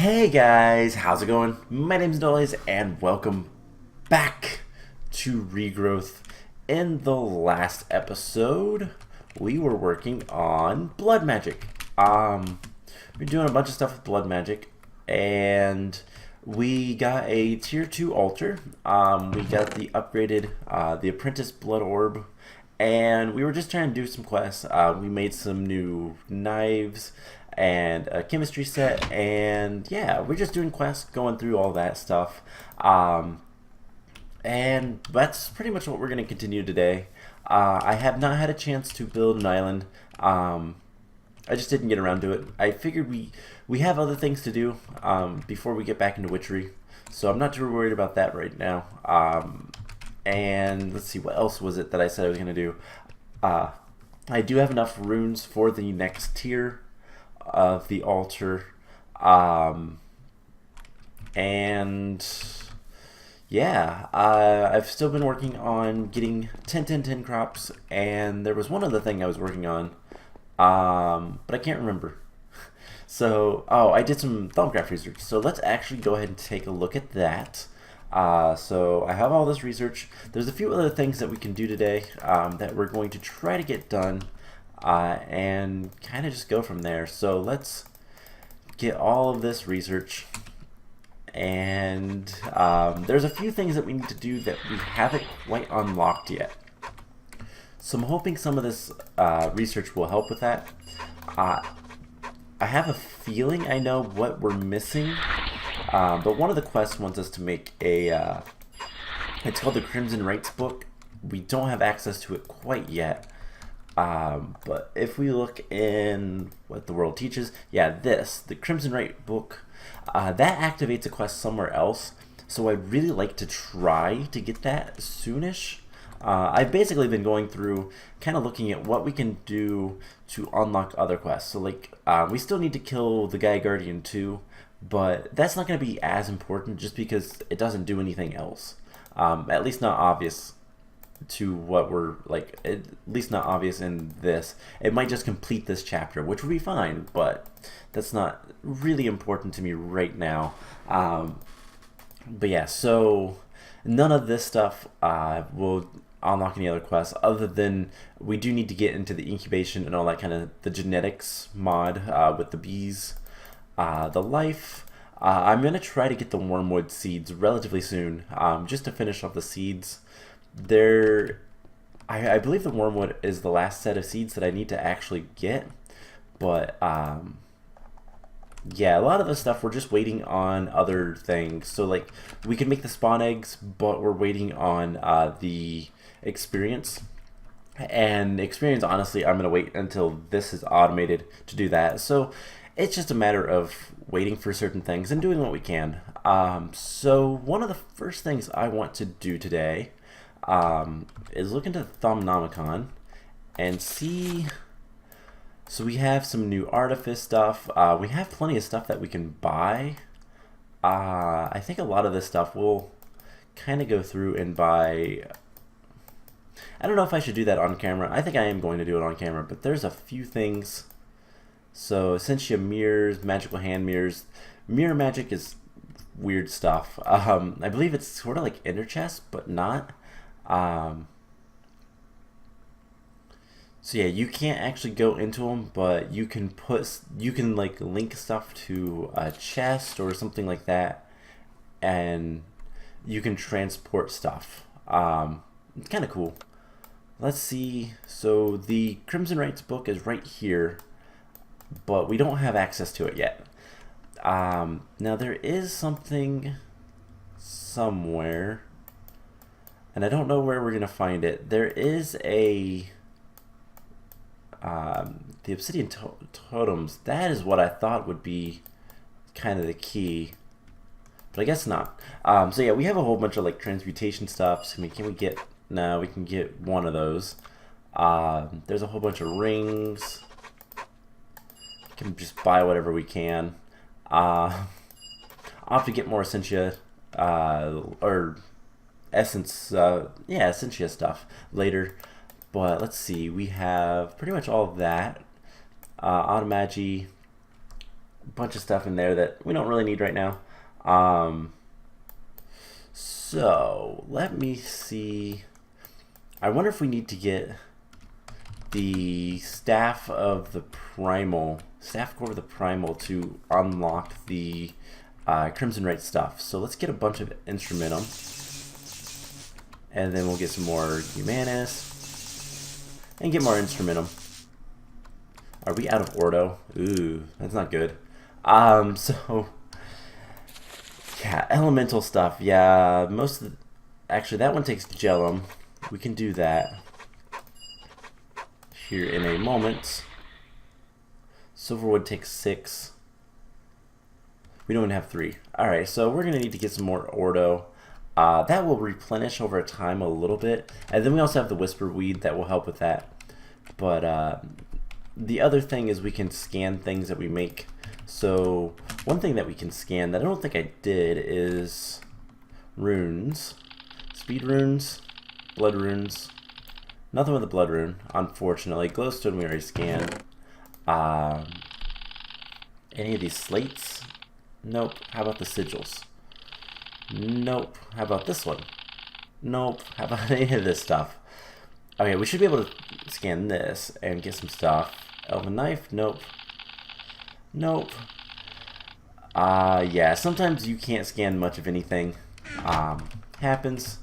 Hey guys, how's it going? My name's Dollies and welcome back to Regrowth. In the last episode, we were working on blood magic. We're doing a bunch of stuff with blood magic and we got a tier 2 altar. We got the upgraded the apprentice blood orb, and we were just trying to do some quests. We made some new knives and a chemistry set, and yeah, we're just doing quests, going through all that stuff. And that's pretty much what we're going to continue today. I have not had a chance to build an island. I just didn't get around to it. I figured we have other things to do before we get back into witchery, so I'm not too worried about that right now. And let's see, what else was it that I said I was going to do? I do have enough runes for the next tier of the altar. And yeah, I've still been working on getting 10-10-10 crops, and there was one other thing I was working on, but I can't remember. So, oh, I did some Thaumcraft research, so let's actually go ahead and take a look at that. So I have all this research. There's a few other things that we can do today that we're going to try to get done, and kind of just go from there. So let's get all of this research. And there's a few things that we need to do that we haven't quite unlocked yet. So I'm hoping some of this research will help with that. I have a feeling I know what we're missing, but one of the quests wants us to make a, it's called the Crimson Rites book. We don't have access to it quite yet, but if we look in what the world teaches, yeah, the Crimson Rite book, that activates a quest somewhere else, so I'd really like to try to get that soonish. I've basically been going through, kind of looking at what we can do to unlock other quests. So like, we still need to kill the Guy Guardian too, but that's not going to be as important just because it doesn't do anything else. At least not obvious to what we're, like, at least not obvious in this. It might just complete this chapter, which would be fine, but that's not really important to me right now. But yeah, so none of this stuff will unlock any other quests other than we do need to get into the incubation and all that kind of the genetics mod with the bees, the life. I'm going to try to get the wormwood seeds relatively soon, just to finish off the seeds. I believe the wormwood is the last set of seeds that I need to actually get, but yeah, a lot of the stuff we're just waiting on other things. So like, we can make the spawn eggs, but we're waiting on the experience. And experience, honestly, I'm going to wait until this is automated to do that. So it's just a matter of waiting for certain things and doing what we can. So one of the first things I want to do today is look into Thaumcraft and see. So we have some new artifice stuff. We have plenty of stuff that we can buy. I think a lot of this stuff we'll kind of go through and buy. I don't know if I should do that on camera. I think I am going to do it on camera, but there's a few things. So Essentia mirrors, magical hand mirrors. Mirror magic is weird stuff. I believe it's sort of like inner chest, but not. So yeah, you can't actually go into them, but you can like link stuff to a chest or something like that, and you can transport stuff. It's kind of cool. Let's see. So the Crimson Rites book is right here, but we don't have access to it yet. Now there is something somewhere, and I don't know where we're gonna find it. There is a the obsidian totems. That is what I thought would be kind of the key, but I guess not. So yeah, we have a whole bunch of like transmutation stuff. I mean, can we get? No, we can get one of those. There's a whole bunch of rings. We can just buy whatever we can. I'll have to get more Essentia or essence, yeah, Essentia stuff later. But let's see, we have pretty much all of that. Automagi, bunch of stuff in there that we don't really need right now. So let me see. I wonder if we need to get the staff core of the primal to unlock the Crimson Right stuff. So let's get a bunch of instrumentum, and then we'll get some more humanus and get more instrumentum. Are we out of ordo? Ooh, that's not good. So yeah, elemental stuff. Yeah, most of the, actually that one takes gellum. We can do that here in a moment. Silverwood takes 6. We don't even have 3. Alright, so we're gonna need to get some more ordo. That will replenish over time a little bit. And then we also have the whisper weed that will help with that. But the other thing is we can scan things that we make. So one thing that we can scan that I don't think I did is runes. Speed runes, blood runes. Nothing with the blood rune, unfortunately. Glowstone we already scanned. Any of these slates? Nope. How about the sigils? Nope. How about this one? Nope. How about any of this stuff? Okay, we should be able to scan this and get some stuff. Elven knife? Nope. Nope. Yeah, sometimes you can't scan much of anything. Happens.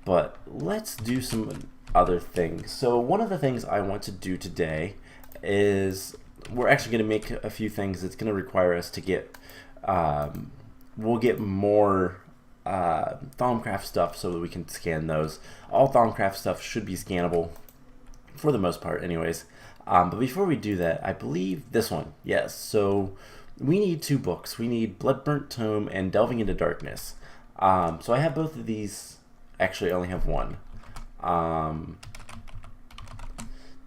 But let's do some other things. So one of the things I want to do today is we're actually going to make a few things that's going to require us to get we'll get more Thaumcraft stuff so that we can scan those. All Thaumcraft stuff should be scannable for the most part anyways. But before we do that, I believe this one, yes. So we need 2 books. We need Bloodburnt Tome and Delving into Darkness. So I have both of these. Actually, I only have one.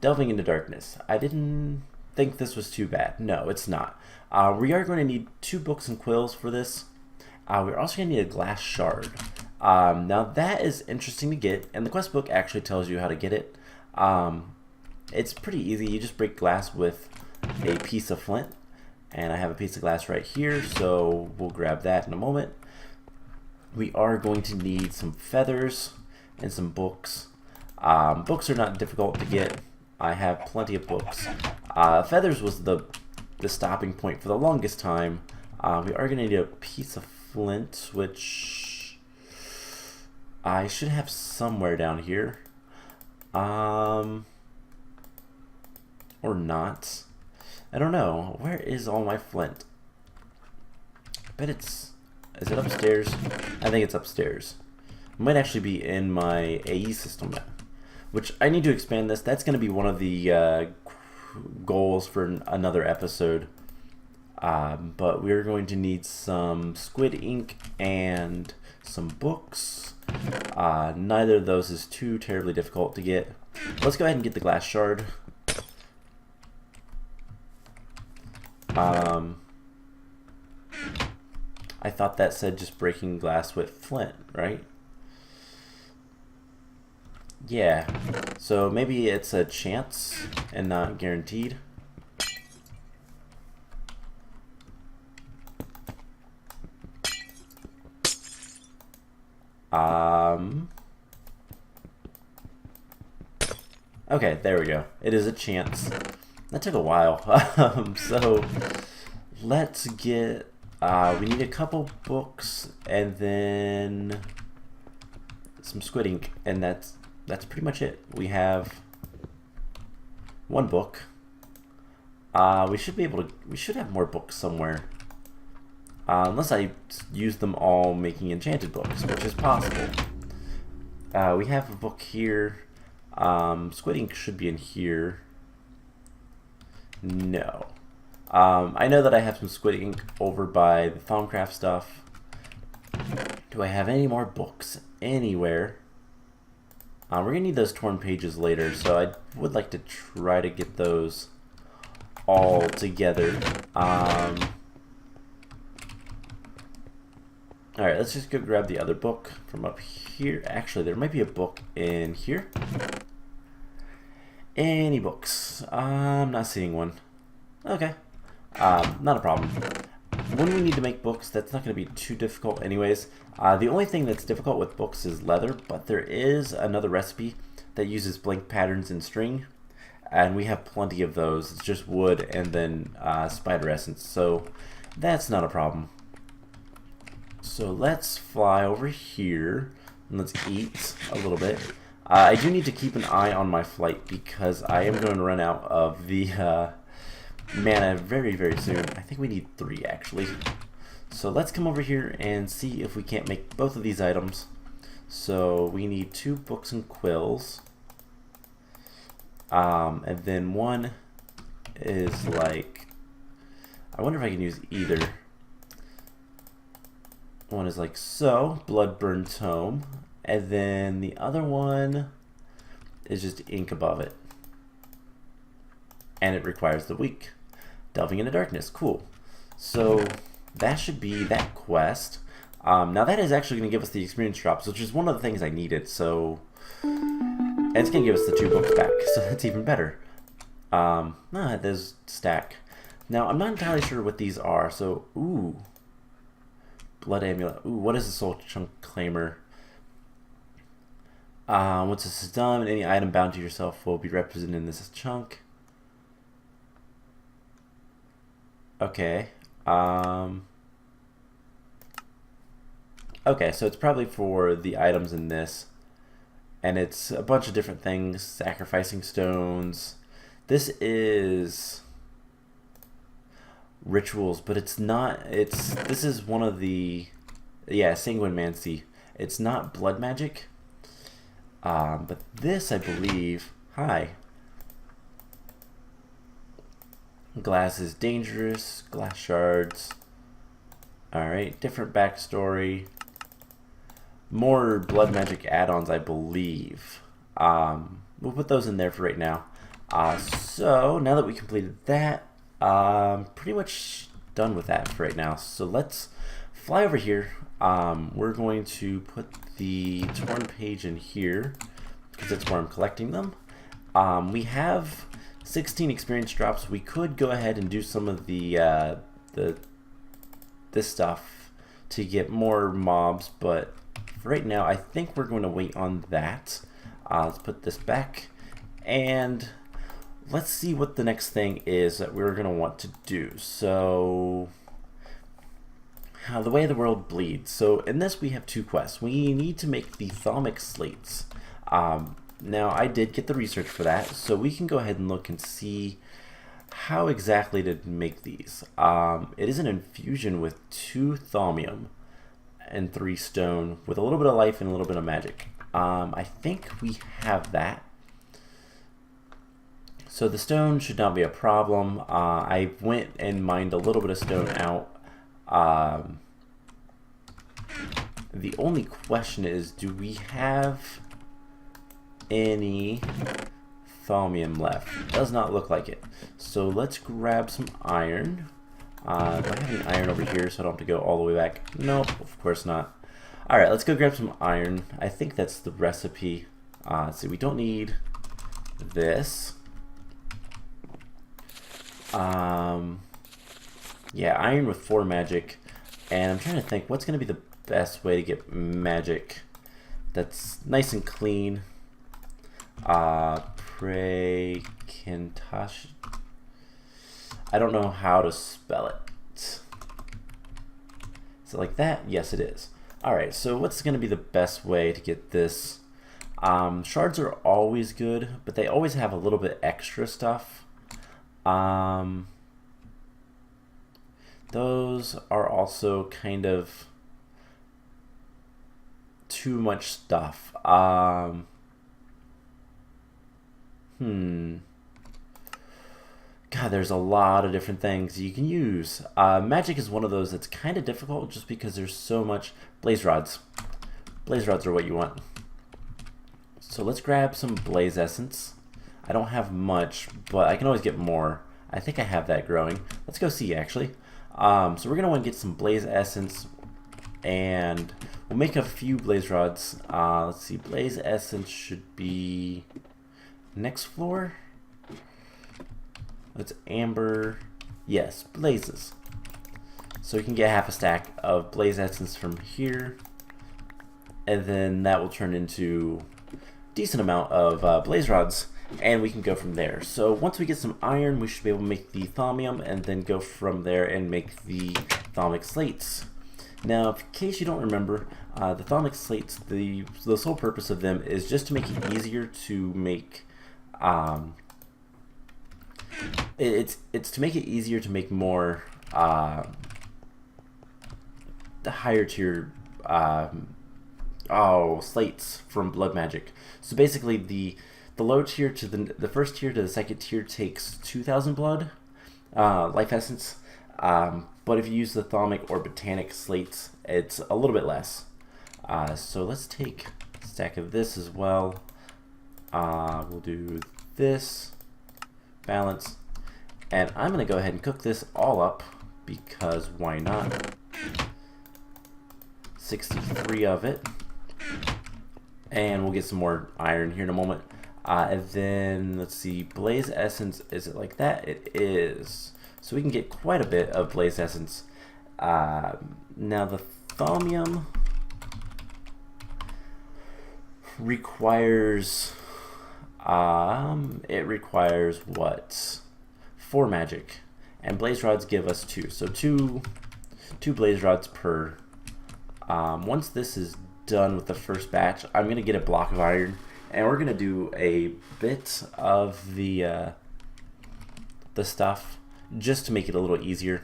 Delving into Darkness. I didn't think this was too bad. No, it's not. We are going to need 2 books and quills for this. We're also going to need a glass shard. Now that is interesting to get, and the quest book actually tells you how to get it. It's pretty easy. You just break glass with a piece of flint, and I have a piece of glass right here, so we'll grab that in a moment. We are going to need some feathers and some books. Books are not difficult to get. I have plenty of books. Feathers was the stopping point for the longest time. We are going to need a piece of flint, which I should have somewhere down here. Or not. I don't know. Where is all my flint? I bet it's... Is it upstairs? I think it's upstairs. It might actually be in my AE system now, which I need to expand this. That's going to be one of the goals for another episode. But we're going to need some squid ink and some books. Neither of those is too terribly difficult to get. Let's go ahead and get the glass shard. I thought that said just breaking glass with flint, right? Yeah, so maybe it's a chance and not guaranteed. Okay, there we go. It is a chance. That took a while. So let's get... we need a couple books and then some squid ink, and that's pretty much it. We have 1 book. We should be able to... We should have more books somewhere. Unless I use them all making enchanted books, which is possible. We have a book here. Squid ink should be in here. No. I know that I have some squid ink over by the Thaumcraft stuff. Do I have any more books anywhere? We're going to need those torn pages later, so I would like to try to get those all together. Alright, let's just go grab the other book from up here. Actually, there might be a book in here. Any books? I'm not seeing one. Okay. Not a problem. When we need to make books, that's not going to be too difficult anyways. The only thing that's difficult with books is leather, but there is another recipe that uses blank patterns and string, and we have plenty of those. It's just wood and then spider essence, so that's not a problem. So let's fly over here and let's eat a little bit. I do need to keep an eye on my flight because I am going to run out of the mana very, very soon. I think we need 3 actually. So let's come over here and see if we can't make both of these items. So we need 2 books and quills. And then one is like, I wonder if I can use either. One is like so, Bloodburn Tome, and then the other one is just ink above it. And it requires the week. Delving into Darkness, cool. So that should be that quest. Now that is actually going to give us the experience drops, which is one of the things I needed, so... And it's going to give us the 2 books back, so that's even better. There's stack. Now, I'm not entirely sure what these are, so... Ooh. Blood Amulet. Ooh, what is the Soul Chunk Claimer? Once this is done, any item bound to yourself will be represented in this chunk. Okay. Okay, so it's probably for the items in this. And it's a bunch of different things. Sacrificing stones. This is... rituals, but it's not, this is one of the, yeah, Sanguinemancy. It's not blood magic, but this, I believe, hi. Glass is dangerous, glass shards. Alright, different backstory. More blood magic add-ons, I believe. We'll put those in there for right now. So, now that we completed that, pretty much done with that for right now. So let's fly over here. We're going to put the torn page in here because that's where I'm collecting them. We have 16 experience drops. We could go ahead and do some of this stuff to get more mobs, but for right now I think we're going to wait on that. Let's put this back and let's see what the next thing is that we're going to want to do. So, the way the world bleeds. So, in this we have 2 quests. We need to make the Thalmic slates. Now, I did get the research for that, so we can go ahead and look and see how exactly to make these. It is an infusion with 2 Thaumium and 3 stone with a little bit of life and a little bit of magic. I think we have that. So the stone should not be a problem. I went and mined a little bit of stone out. The only question is, do we have any Thaumium left? Does not look like it. So let's grab some iron. Do I have any iron over here so I don't have to go all the way back? Nope, of course not. Alright, let's go grab some iron. I think that's the recipe. Let's see, we don't need this. Yeah, iron with 4 magic, and I'm trying to think what's going to be the best way to get magic that's nice and clean. Prekintash. I don't know how to spell it. Is it like that? Yes, it is. Alright, so what's going to be the best way to get this? Shards are always good, but they always have a little bit extra stuff. Those are also kind of too much stuff. God, there's a lot of different things you can use. Magic is one of those that's kind of difficult just because there's so much. Blaze rods. Blaze rods are what you want. So let's grab some blaze essence. I don't have much, but I can always get more. I think I have that growing. Let's go see, actually. So we're going to want to get some blaze essence, and we'll make a few blaze rods. Let's see, blaze essence should be next floor. Let's amber. Yes, blazes. So we can get half a stack of blaze essence from here, and then that will turn into a decent amount of blaze rods, and we can go from there. So once we get some iron, we should be able to make the thaumium, and then go from there and make the thaumic slates. Now, in case you don't remember, the thaumic slates, the sole purpose of them is just to make it easier to make. It's to make it easier to make more the higher tier slates from blood magic. So basically, the low tier to the first tier to the second tier takes 2,000 blood life essence. But if you use the thaumic or botanic slates, it's a little bit less. So let's take a stack of this as well. We'll do this, balance, and I'm going to go ahead and cook this all up because why not? 63 of it, and we'll get some more iron here in a moment. And then let's see, blaze essence, is it like that? It is. So we can get quite a bit of blaze essence. Now the thaumium requires it requires what? 4 magic, and blaze rods give us 2. So two blaze rods per. Once this is done with the first batch, I'm gonna get a block of iron, and we're gonna do a bit of the stuff just to make it a little easier.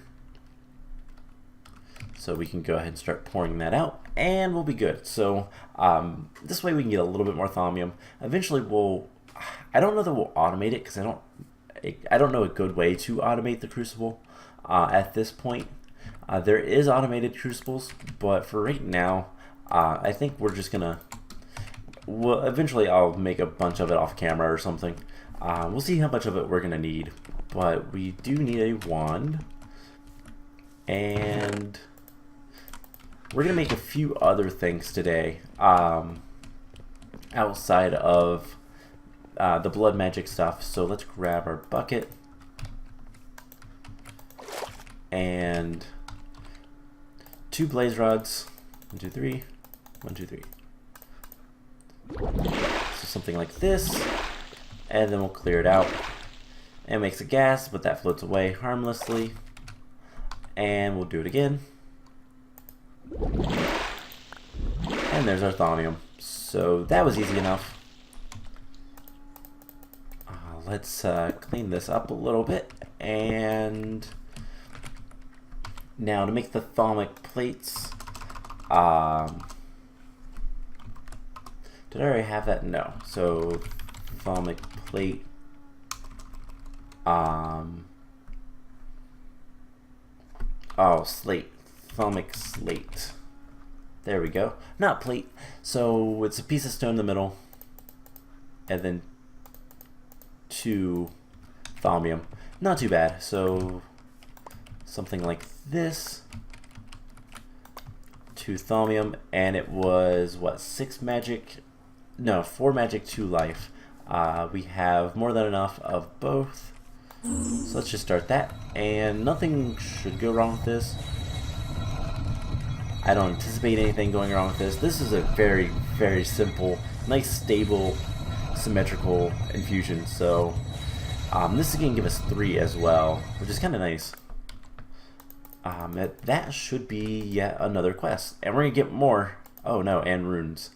So we can go ahead and start pouring that out, and we'll be good. So this way we can get a little bit more thaumium. Eventually I don't know that we'll automate it because I don't know a good way to automate the crucible at this point. There is automated crucibles, but for right now, I think we're just gonna. Well, eventually I'll make a bunch of it off camera or something. We'll see how much of it we're gonna need, but we do need a wand, and we're gonna make a few other things today outside of the blood magic stuff. So let's grab our bucket and 2 blaze rods. 1, 2, 3. 1, 2, 3. So something like this, and then we'll clear it out. It makes a gas, but that floats away harmlessly. And we'll do it again. And there's our thaumium. So that was easy enough. Let's clean this up a little bit. And now to make the thaumic plates. Did I already have that? No. So thaumic plate. Slate. Thaumic slate. There we go. Not plate. So it's a piece of stone in the middle, and then 2 thaumium. Not too bad. So something like this. 2 thaumium, and it was what, 6 magic? No, 4 magic, 2 life. We have more than enough of both. So let's just start that, and nothing should go wrong with this. I don't anticipate anything going wrong with this. This is a very, very simple, nice, stable, symmetrical infusion. So this is going to give us 3 as well, which is kind of nice. That should be yet another quest, and we're going to get more. Oh no, and runes.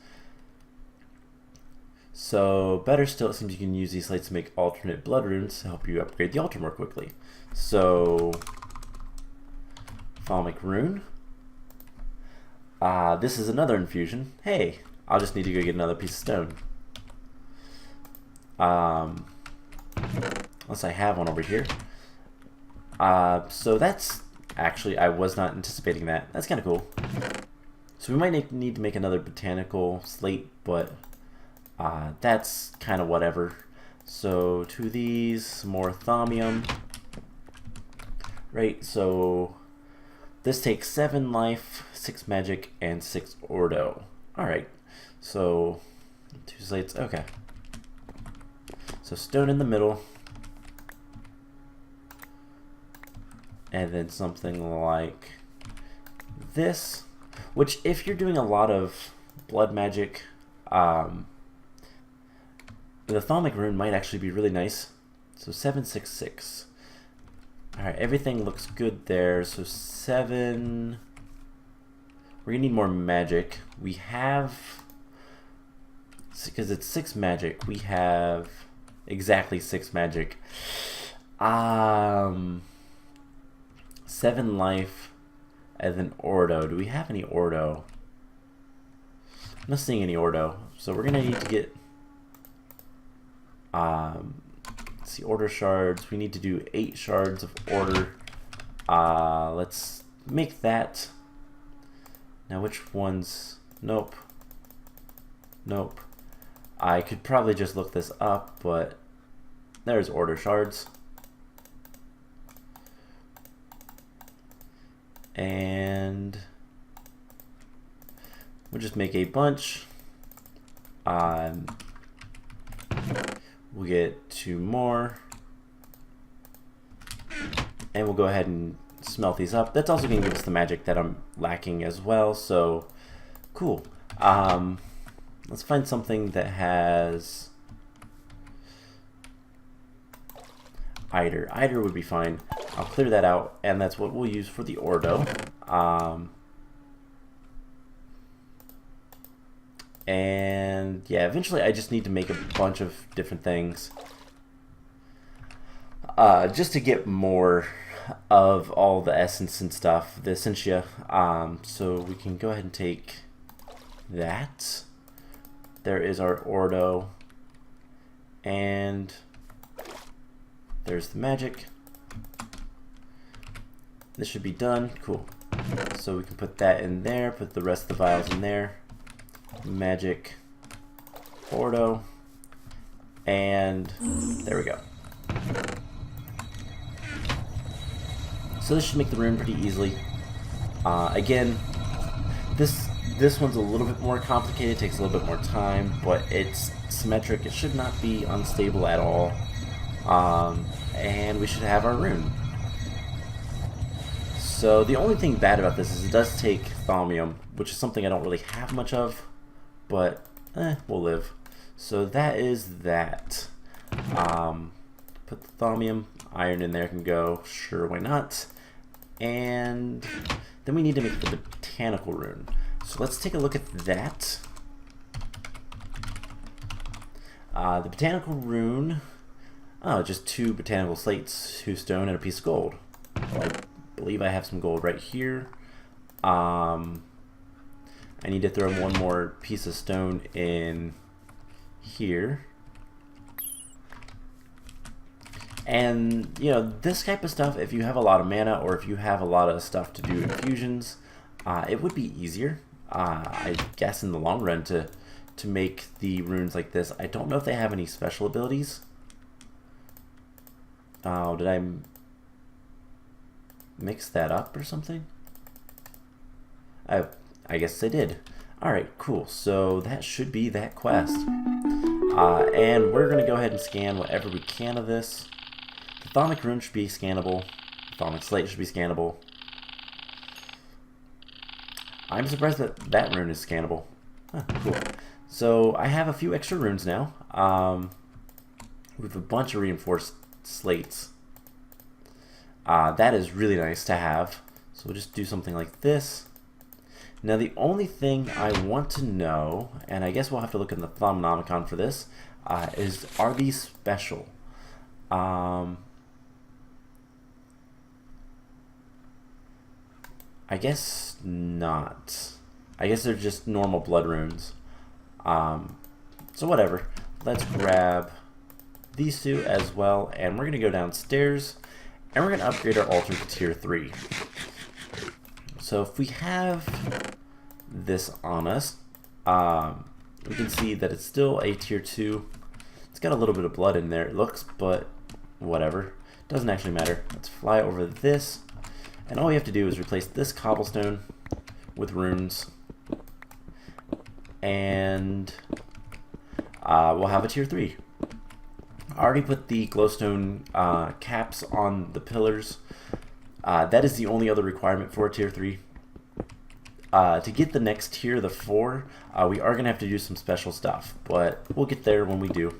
So better still, it seems you can use these slates to make alternate blood runes to help you upgrade the altar more quickly. So thaumic rune. This is another infusion. Hey, I'll just need to go get another piece of stone. Unless I have one over here. So that's actually, I was not anticipating that. That's kind of cool. So we might need to make another botanical slate, but that's kind of whatever. So 2 of these, some more thaumium. Right, so this takes 7 life, 6 magic, and 6 ordo. Alright, so 2 slates, okay. So stone in the middle. and then something like this, which if you're doing a lot of blood magic, the Thalmic rune might actually be really nice. So 766. Alright, everything looks good there. So 7. We're gonna need more magic. We have, because it's 6 magic, we have exactly 6 magic. 7 life, and then Ordo. Do we have any Ordo? I'm not seeing any Ordo, so we're gonna need to get let's see, Order shards. We need to do 8 shards of Order. Let's make that. Now which ones? Nope. Nope. I could probably just look this up, but there's Order shards. And we'll just make a bunch. We'll get 2 more. And we'll go ahead and smelt these up. That's also going to give us the magic that I'm lacking as well, so cool. Let's find something that has Eider. Eider would be fine. I'll clear that out, and that's what we'll use for the Ordo. And yeah, eventually I just need to make a bunch of different things just to get more of all the essence and stuff, the essentia. So we can go ahead and take that. There is our Ordo, and there's the magic. This should be done. Cool. So we can put that in there, put the rest of the vials in there. Magic, Ordo, and there we go. So this should make the rune pretty easily. Again, this one's a little bit more complicated, takes a little bit more time, but it's symmetric. It should not be unstable at all. And we should have our rune. So the only thing bad about this is it does take thaumium, which is something I don't really have much of, but we'll live. So that is that. Put the thaumium, iron in there can go, sure, why not? And then we need to make the botanical rune. So let's take a look at that. The botanical rune, just 2 botanical slates, 2 stone, and a piece of gold. Well, I believe I have some gold right here. I need to throw one more piece of stone in here. And, you know, this type of stuff, if you have a lot of mana or if you have a lot of stuff to do infusions, it would be easier, I guess, in the long run to make the runes like this. I don't know if they have any special abilities. Oh, did I mix that up or something? I guess I did. Alright, cool. So that should be that quest. And we're going to go ahead and scan whatever we can of this. The Thalmic rune should be scannable. The Thalmic slate should be scannable. I'm surprised that that rune is scannable. Huh, cool. So I have a few extra runes now. We have a bunch of reinforced slates. That is really nice to have. So we'll just do something like this. Now the only thing I want to know, and I guess we'll have to look in the Thaumonomicon for this, is are these special? I guess not. I guess they're just normal blood runes. So whatever. Let's grab these 2 as well, and we're going to go downstairs, and we're going to upgrade our altar to tier 3. So if we have this on us, we can see that it's still a tier 2. It's got a little bit of blood in there, it looks, but whatever. Doesn't actually matter. Let's fly over this, and all we have to do is replace this cobblestone with runes, and we'll have a tier 3. I already put the glowstone caps on the pillars. That is the only other requirement for tier 3. To get the next tier, the 4, we are going to have to do some special stuff, but we'll get there when we do.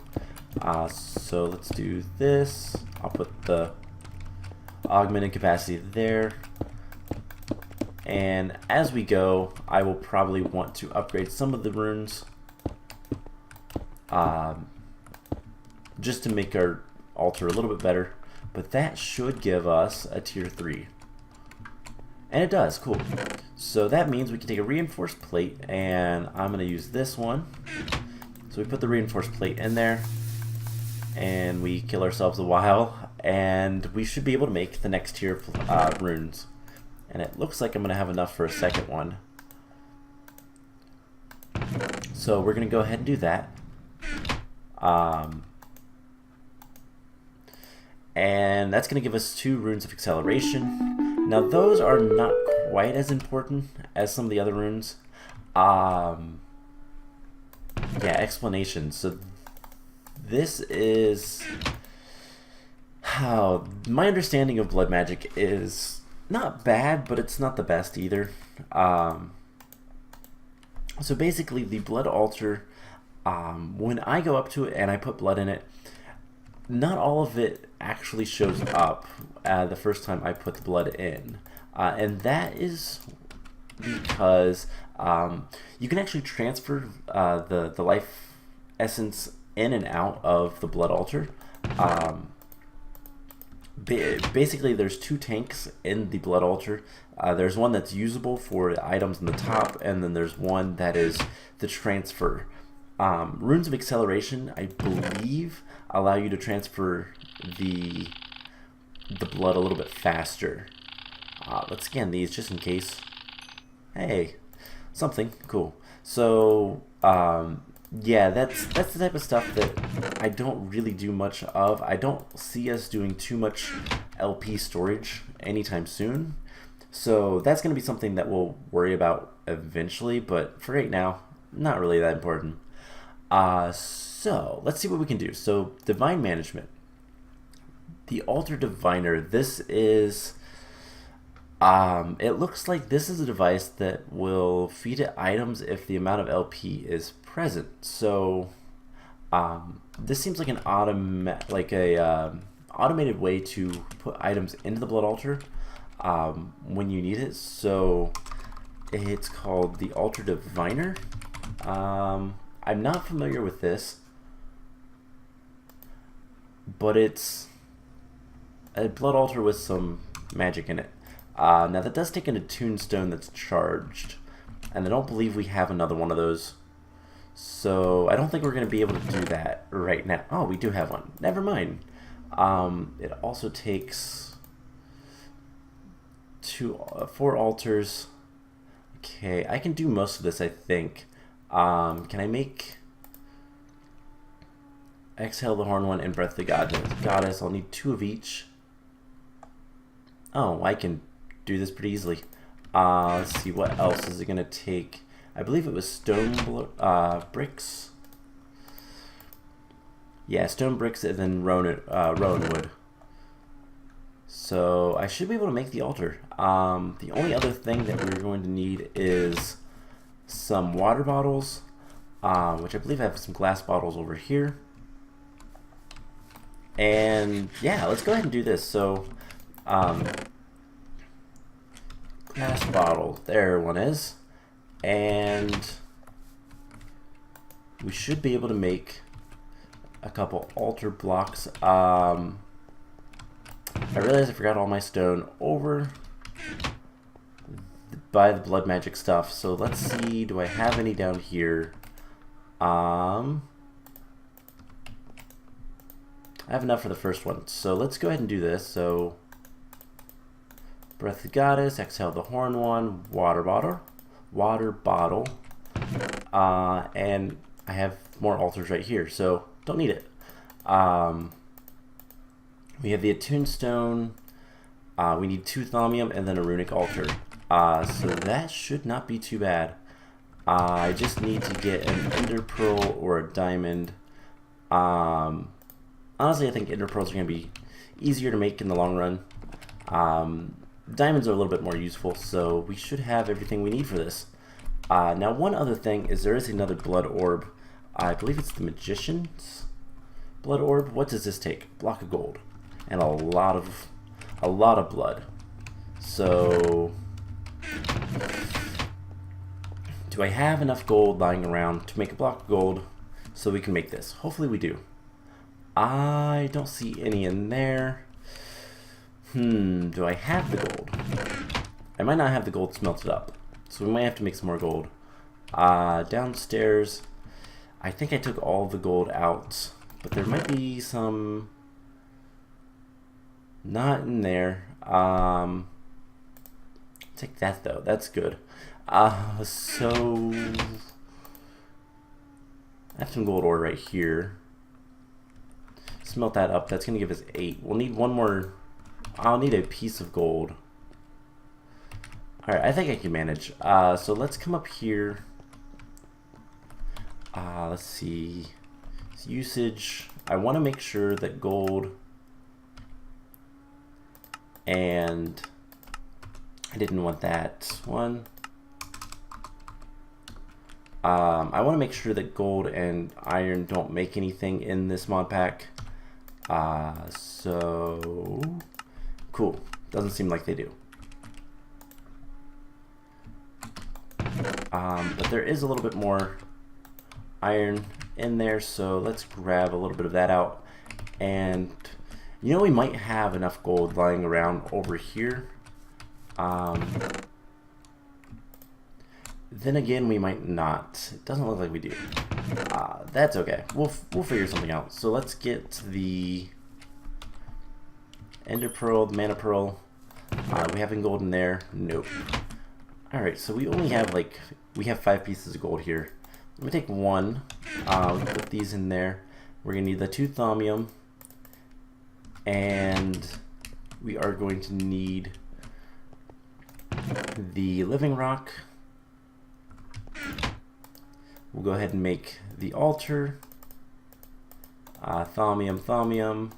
So let's do this. I'll put the augmented capacity there. And as we go, I will probably want to upgrade some of the runes just to make our altar a little bit better. But that should give us a tier 3. And it does, cool. So that means we can take a reinforced plate, and I'm going to use this one. So we put the reinforced plate in there, and we kill ourselves a while, and we should be able to make the next tier of runes. And it looks like I'm going to have enough for a second one. So we're going to go ahead and do that. And that's going to give us 2 runes of acceleration. Now those are not quite as important as some of the other runes. Yeah, explanation. So this is how my understanding of blood magic is not bad, but it's not the best either. So basically the blood altar, when I go up to it and I put blood in it, not all of it actually shows up the first time I put the blood in. And that is because you can actually transfer the life essence in and out of the blood altar. Basically, there's 2 tanks in the blood altar. There's one that's usable for the items in the top, and then there's one that is the transfer. Runes of acceleration, I believe, allow you to transfer the blood a little bit faster. Let's scan these just in case. Hey, something cool. So yeah, that's the type of stuff that I don't really do much of. I don't see us doing too much LP storage anytime soon. So that's going to be something that we'll worry about eventually, but for right now, not really that important. So let's see what we can do. So divine management, the altar diviner. This is it looks like this is a device that will feed it items if the amount of LP is present. So this seems like an automated way to put items into the blood altar when you need it. So it's called the altar diviner. I'm not familiar with this, but it's a blood altar with some magic in it. Now that does take an attuned stone that's charged, and I don't believe we have another one of those, so I don't think we're going to be able to do that right now. Oh, we do have one. Never mind. It also takes 4 altars. Okay, I can do most of this, I think. Can I make Exhale the Horn one and Breath the Goddess? I'll need 2 of each. Oh, I can do this pretty easily. Let's see, what else is it going to take? I believe it was stone bricks. Yeah, stone bricks and then rowan wood. So I should be able to make the altar. The only other thing that we're going to need is some water bottles, which I believe I have some glass bottles over here. And yeah, let's go ahead and do this. So glass bottle, there one is, and we should be able to make a couple altar blocks. I realized I forgot all my stone over by the blood magic stuff, so let's see, do I have any down here? I have enough for the first one, so let's go ahead and do this. So Breath of the Goddess, Exhale the Horn one, water bottle, and I have more altars right here, so don't need it. We have the attuned stone, we need 2 thaumium and then a runic altar. So that should not be too bad. I just need to get an ender pearl or a diamond. Honestly, I think ender pearls are going to be easier to make in the long run. diamonds are a little bit more useful, so we should have everything we need for this. Now, one other thing is there is another blood orb. I believe it's the Magician's blood orb. What does this take? Block of gold and a lot of blood. So, do I have enough gold lying around to make a block of gold so we can make this? Hopefully we do. I don't see any in there. Do I have the gold? I might not have the gold smelted up, so we might have to make some more gold. Downstairs, I think I took all the gold out, but there might be some not in there. Take that though, that's good. So I have some gold ore right here. Smelt that up, that's gonna give us 8. We'll need one more. I'll need a piece of gold. Alright, I think I can manage. So let's come up here. Let's see. Usage. I want to make sure that gold and I didn't want that one. I want to make sure that gold and iron don't make anything in this mod pack. So cool. Doesn't seem like they do. But there is a little bit more iron in there, so let's grab a little bit of that out. And you know, we might have enough gold lying around over here. Then again, we might not. It doesn't look like we do. That's okay. We'll figure something out. So let's get the Ender Pearl, the Mana Pearl. We have any gold in there? Nope. Alright, so we only have we have 5 pieces of gold here. Let me take one. Put these in there. We're going to need the 2 thaumium. And we are going to need the living rock. We'll go ahead and make the altar. Thaumium.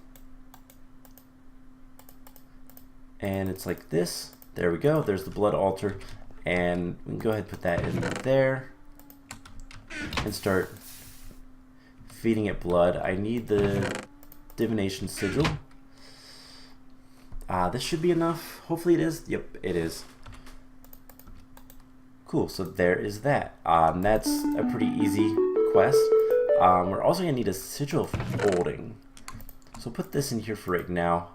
And it's like this. There we go. There's the blood altar. And we can go ahead and put that in there. And start feeding it blood. I need the divination sigil. This should be enough. Hopefully it is. Yep, it is. Cool, so there is that. That's a pretty easy quest. We're also going to need a sigil of holding. So put this in here for right now.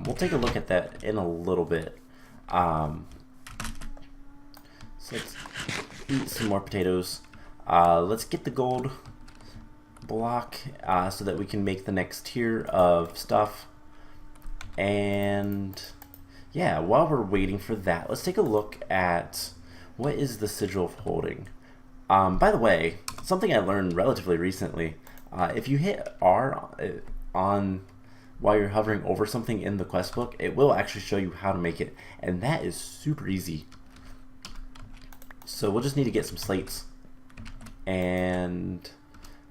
We'll take a look at that in a little bit. So let's eat some more potatoes. Let's get the gold block so that we can make the next tier of stuff. And yeah, while we're waiting for that, let's take a look at what is the sigil of holding. By the way, something I learned relatively recently, if you hit R on while you're hovering over something in the quest book, it will actually show you how to make it, and that is super easy. So we'll just need to get some slates, and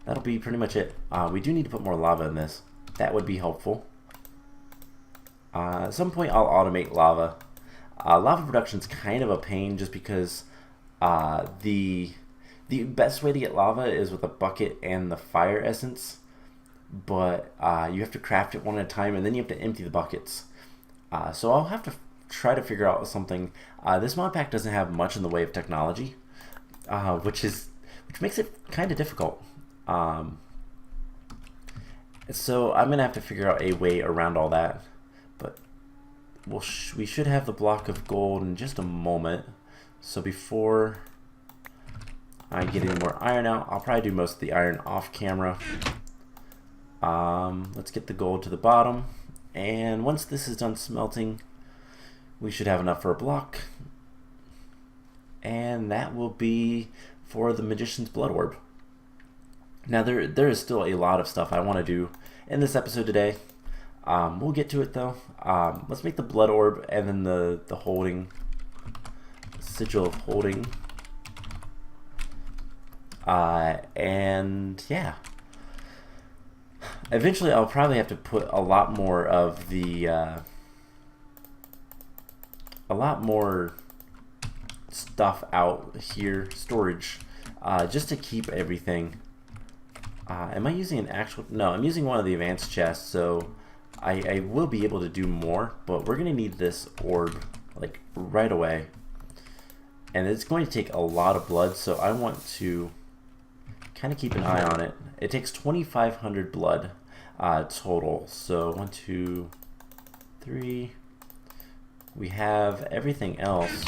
that'll be pretty much it. We do need to put more lava in this. That would be helpful. At some point I'll automate lava. Lava production is kind of a pain just because the best way to get lava is with a bucket and the fire essence, but you have to craft it one at a time, and then you have to empty the buckets. So I'll have to try to figure out something. This mod pack doesn't have much in the way of technology, which makes it kind of difficult. So I'm gonna have to figure out a way around all that. But we should have the block of gold in just a moment. So before I get any more iron out, I'll probably do most of the iron off camera. Let's get the gold to the bottom, and once this is done smelting, we should have enough for a block, and that will be for the Magician's Blood Orb. Now there is still a lot of stuff I want to do in this episode today. We'll get to it though. Let's make the blood orb and then the holding sigil of holding. And yeah, eventually I'll probably have to put a lot more of the a lot more stuff out here, storage, just to keep everything. Am I using an actual? No, I'm using one of the advanced chests, so I will be able to do more, but we're gonna need this orb like right away. And it's going to take a lot of blood, so I want to kind of keep an eye on it. It takes 2,500 blood total. So 1, 2, 3. We have everything else.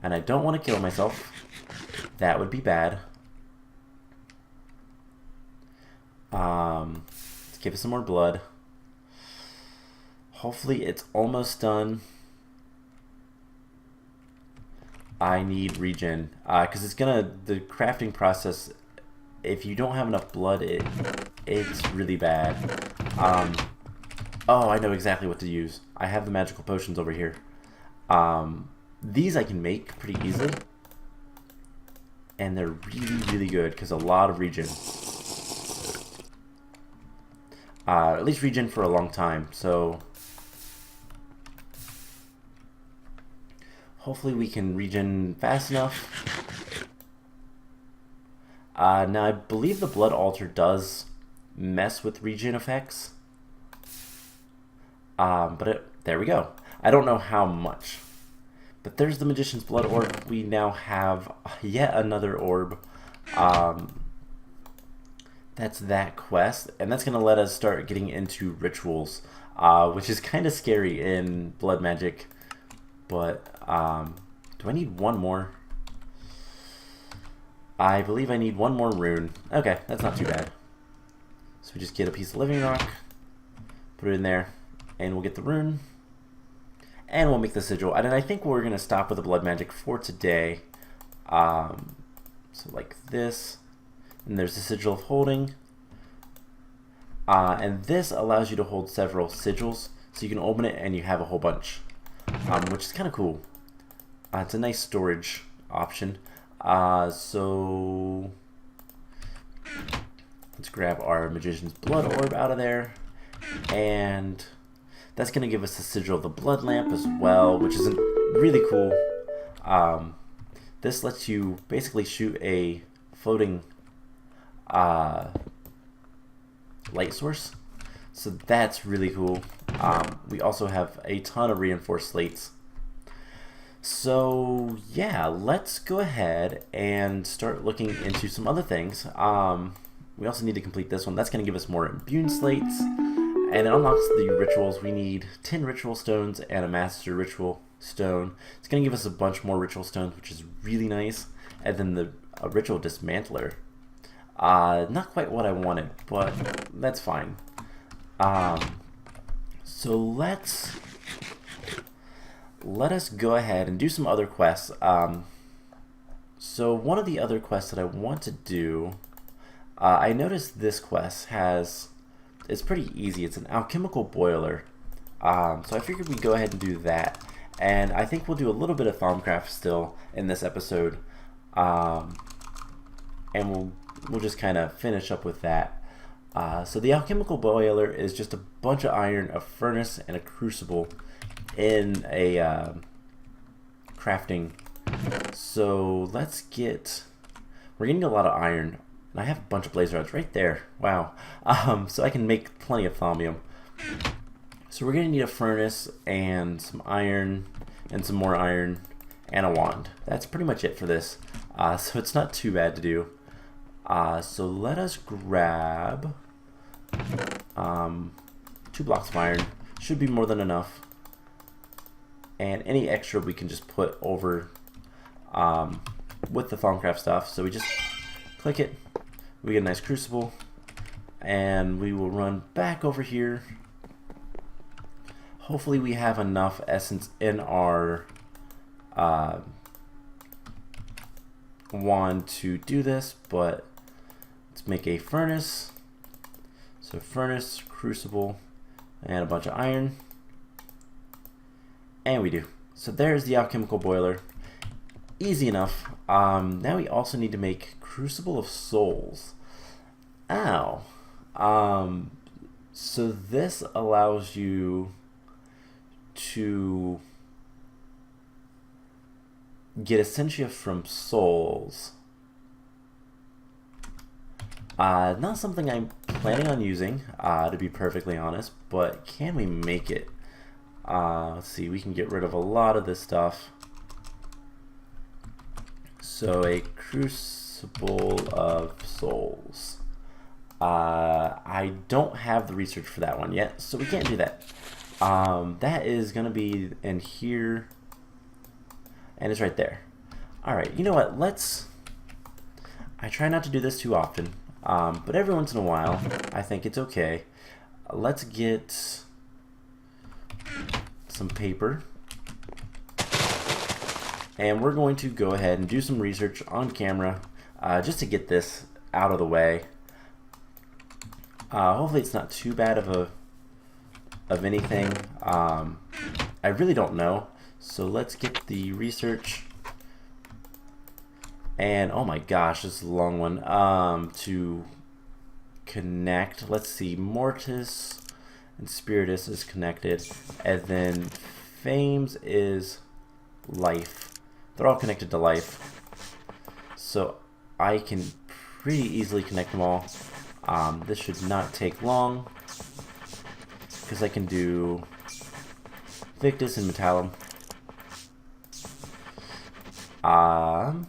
And I don't want to kill myself. That would be bad. Let's give it some more blood. Hopefully it's almost done. I need regen, because the crafting process, if you don't have enough blood, it's really bad. Oh, I know exactly what to use. I have the magical potions over here. These I can make pretty easily, and they're really, really good, because a lot of regen. At least regen for a long time, so hopefully we can regen fast enough. Now I believe the blood altar does mess with regen effects. There we go. I don't know how much. But there's the magician's blood orb. We now have yet another orb. That's that quest, and that's going to let us start getting into rituals, which is kind of scary in blood magic. But do I need one more? I believe I need one more rune. Okay, that's not too bad. So we just get a piece of living rock, put it in there, and we'll get the rune, and we'll make the sigil. And I think we're going to stop with the blood magic for today. So like this, and there's the sigil of holding. And this allows you to hold several sigils, so you can open it and you have a whole bunch. Which is kind of cool. It's a nice storage option. So let's grab our magician's blood orb out of there, and that's going to give us the sigil of the blood lamp as well, which is really cool. This lets you basically shoot a floating light source, so that's really cool. We also have a ton of reinforced slates. So yeah, let's go ahead and start looking into some other things. We also need to complete this one. That's going to give us more immune slates, and it unlocks the rituals. We need 10 ritual stones and a master ritual stone. It's going to give us a bunch more ritual stones, which is really nice. And then a ritual dismantler. Not quite what I wanted, but that's fine. So let us go ahead and do some other quests. So one of the other quests that I want to do, I noticed this quest it's pretty easy. It's an alchemical boiler. So I figured we'd go ahead and do that. And I think we'll do a little bit of Thaumcraft still in this episode. And we'll just kind of finish up with that. So the alchemical boiler is just a bunch of iron, a furnace, and a crucible in a crafting. So we're getting a lot of iron, and I have a bunch of blaze rods right there. Wow. So I can make plenty of thaumium. So we're going to need a furnace and some iron and some more iron and a wand. That's pretty much it for this. So it's not too bad to do. So let us grab 2 blocks of iron. Should be more than enough. And any extra we can just put over with the Thaumcraft stuff. So we just click it. We get a nice crucible. And we will run back over here. Hopefully we have enough essence in our wand to do this, but let's make a furnace. So furnace, crucible, and a bunch of iron. And we do. So there's the alchemical boiler. Easy enough. Now we also need to make Crucible of Souls. Ow. So this allows you to get Essentia from souls. Not something I'm planning on using, to be perfectly honest, but can we make it? Let's see, we can get rid of a lot of this stuff. So a Crucible of Souls. I don't have the research for that one yet, so we can't do that. That is going to be in here, and it's right there. Alright, you know what, I try not to do this too often, but every once in a while, I think it's okay. Let's get some paper, and we're going to go ahead and do some research on camera, just to get this out of the way. Hopefully it's not too bad of anything. I really don't know, so let's get the research. And oh my gosh, this is a long one. To connect, let's see, Mortis and Spiritus is connected, and then Fames is life. They're all connected to life, so I can pretty easily connect them all. This should not take long, because I can do Victus and Metallum. Oh,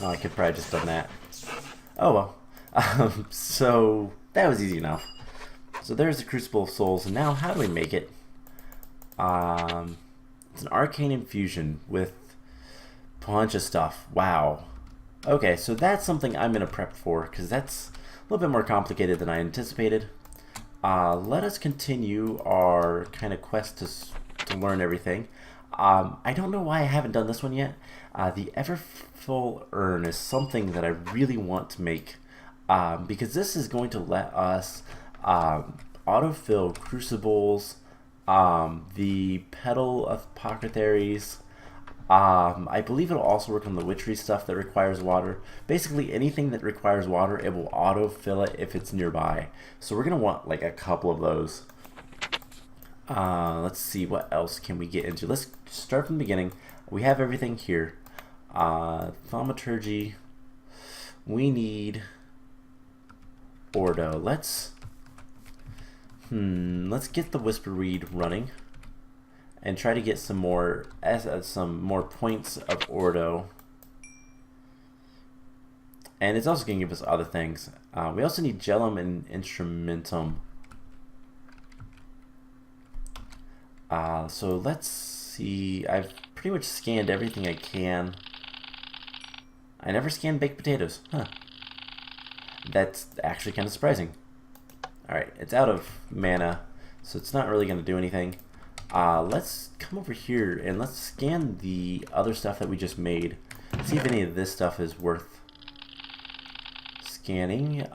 I could probably just done that. Oh well. So that was easy enough. So there's the Crucible of Souls, and now how do we make it? It's an arcane infusion with a bunch of stuff. Wow. Okay, so that's something I'm going to prep for, because that's a little bit more complicated than I anticipated. Let us continue our kind of quest to learn everything. I don't know why I haven't done this one yet. The Everfull Urn is something that I really want to make, because this is going to let us autofill crucibles, the Petal of Apothecaries. I believe it'll also work on the witchery stuff that requires water. Basically anything that requires water, it will autofill it if it's nearby. So we're going to want like a couple of those. Let's see, what else can we get into? Let's start from the beginning. We have everything here. Thaumaturgy. We need Ordo. Let's get the Whisperweed running and try to get some more points of Ordo. And it's also going to give us other things. We also need Gellum and Instrumentum. So let's see. I've pretty much scanned everything I can. I never scanned baked potatoes. Huh. That's actually kind of surprising. Alright, it's out of mana, so it's not really going to do anything. Let's come over here and let's scan the other stuff that we just made. See if any of this stuff is worth scanning.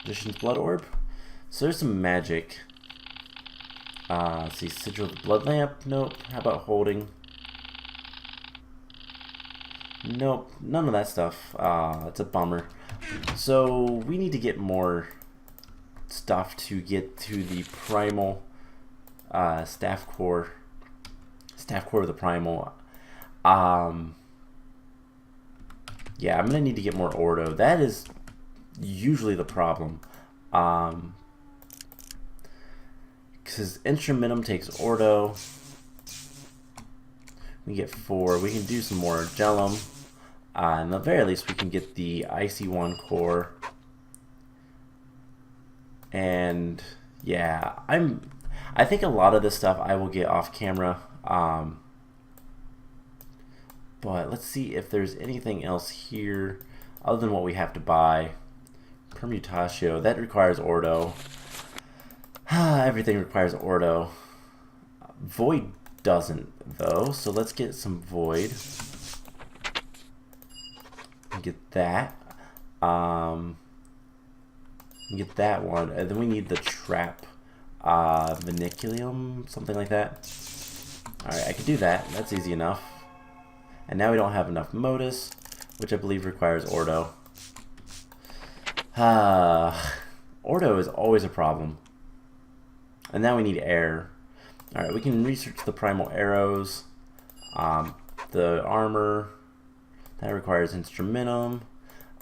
Magician's Blood Orb. So there's some magic. Let's see, Sigil of the Blood Lamp. Nope. How about Holding? Nope. None of that stuff. That's a bummer. So we need to get more stuff to get to the primal staff core of the primal. Yeah, I'm gonna need to get more Ordo. That is usually the problem, because Instrumentum takes Ordo. We get 4. We can do some more Gellum. In the very least, we can get the Icy One core. And yeah, I think a lot of this stuff I will get off camera. But let's see if there's anything else here other than what we have to buy. Permutatio, that requires Ordo. Everything requires Ordo. Void doesn't, though, so let's get some Void. Get that. Get that one, and then we need the Trap. Viniculum, something like that. Alright, I can do that. That's easy enough. And now we don't have enough Modus, which I believe requires Ordo. Ordo is always a problem. And now we need air. Alright, we can research the primal arrows. The armor. That requires instrumentum.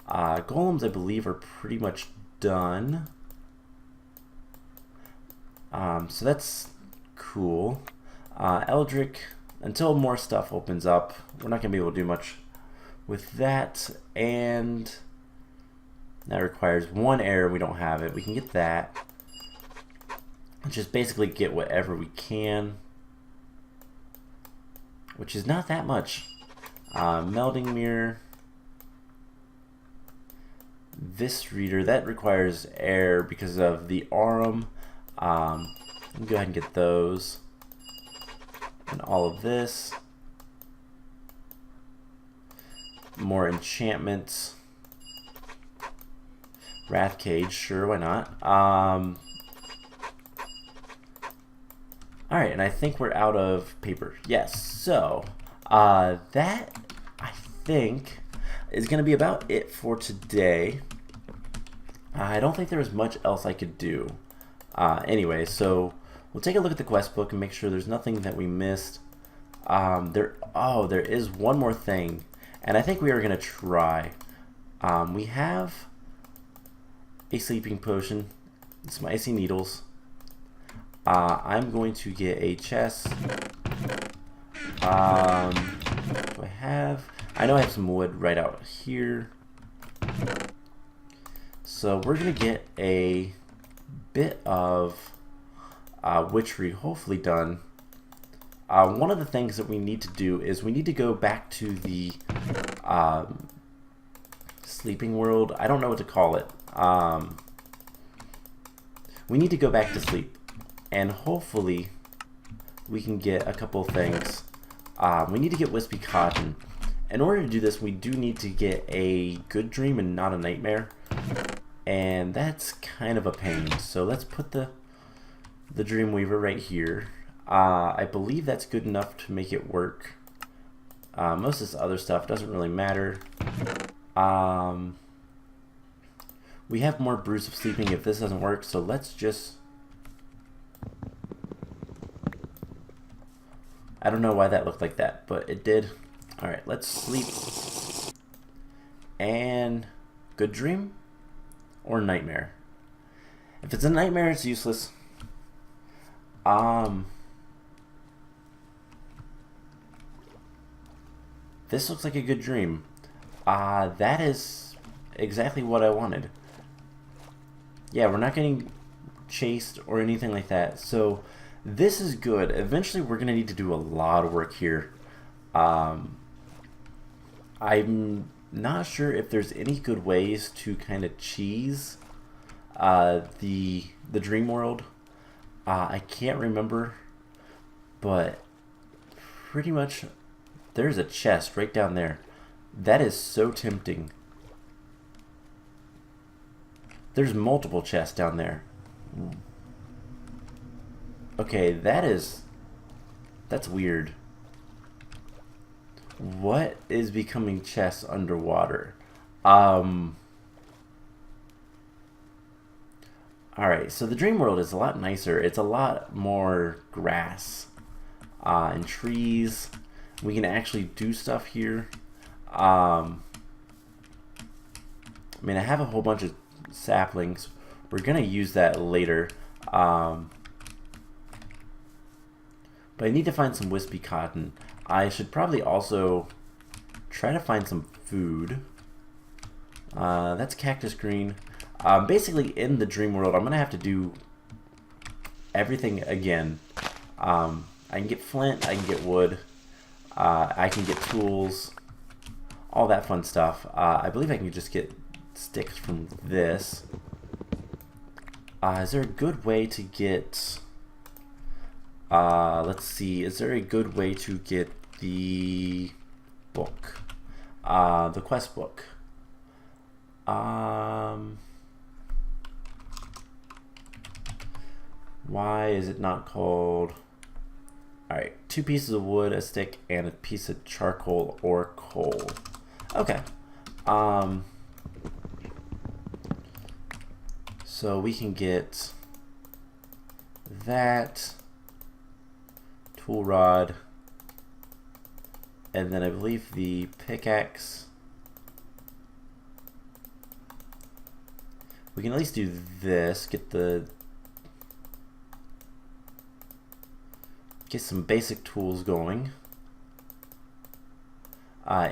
Golems, I believe, are pretty much done. So that's cool. Eldric, until more stuff opens up, we're not going to be able to do much with that. And that requires 1 air. We don't have it. We can get that. Just basically get whatever we can, which is not that much. Melding mirror. This reader, that requires air because of the aurum. Let me go ahead and get those. And all of this. More enchantments. Wrath Cage, sure, why not? Alright, and I think we're out of paper. Yes, so that, I think, is going to be about it for today. I don't think there was much else I could do. Anyway, so we'll take a look at the quest book and make sure there's nothing that we missed. There is one more thing, and I think we are going to try. We have a sleeping potion, some icy needles. I'm going to get a chest. Do I have? I know I have some wood right out here. So we're going to get a bit of witchery hopefully done. One of the things that we need to do is we need to go back to the sleeping world. I don't know what to call it. We need to go back to sleep. And hopefully we can get a couple things. We need to get Wispy Cotton. In order to do this, we do need to get a good dream and not a nightmare. And that's kind of a pain. So let's put the Dreamweaver right here. I believe that's good enough to make it work. Most of this other stuff doesn't really matter. We have more brews of sleeping if this doesn't work, so let's just... I don't know why that looked like that, but it did. Alright, let's sleep. And good dream or nightmare? If it's a nightmare, it's useless. This looks like a good dream. That is exactly what I wanted. Yeah, we're not getting chased or anything like that. So this is good. Eventually we're going to need to do a lot of work here. I'm not sure if there's any good ways to kind of cheese the dream world. I can't remember, but pretty much there's a chest right down there. That is so tempting. There's multiple chests down there. Okay, that's weird. What is becoming chests underwater? Alright, so the dream world is a lot nicer. It's a lot more grass and trees. We can actually do stuff here. I mean, I have a whole bunch of saplings. We're gonna use that later. But I need to find some Wispy Cotton. I should probably also try to find some food. That's cactus green. Basically, in the dream world, I'm gonna have to do everything again. I can get flint, I can get wood, I can get tools, all that fun stuff. I believe I can just get sticks from this. Is there a good way to get... let's see, is there a good way to get the book? The quest book. Why is it not called... Alright, 2 pieces of wood, a stick, and a piece of charcoal or coal. Okay. So we can get that tool rod, and then I believe the pickaxe. We can at least do this, get some basic tools going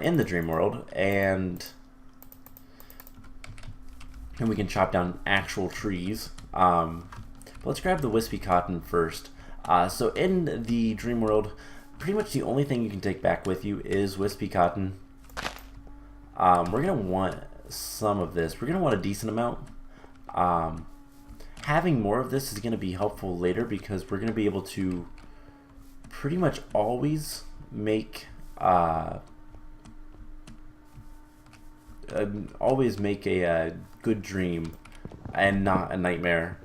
in the dream world, and we can chop down actual trees. But let's grab the Wispy Cotton first. So in the dream world, pretty much the only thing you can take back with you is Wispy Cotton. We're going to want some of this. We're going to want a decent amount. Having more of this is going to be helpful later because we're going to be able to pretty much always make a good dream and not a nightmare.